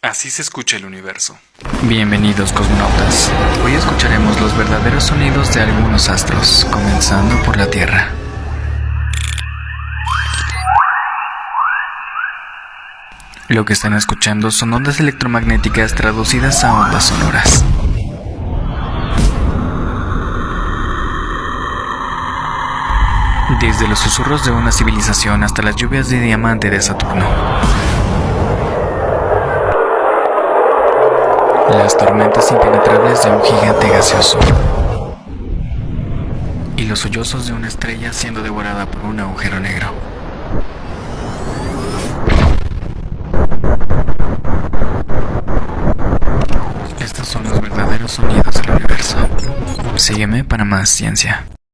Así se escucha el universo. Bienvenidos, cosmonautas. Hoy escucharemos los verdaderos sonidos de algunos astros, comenzando por la Tierra. Lo que están escuchando son ondas electromagnéticas traducidas a ondas sonoras. Desde los susurros de una civilización hasta las lluvias de diamante de Saturno. Las tormentas impenetrables de un gigante gaseoso. Y los sollozos de una estrella siendo devorada por un agujero negro. Estos son los verdaderos sonidos del universo. Sígueme para más ciencia.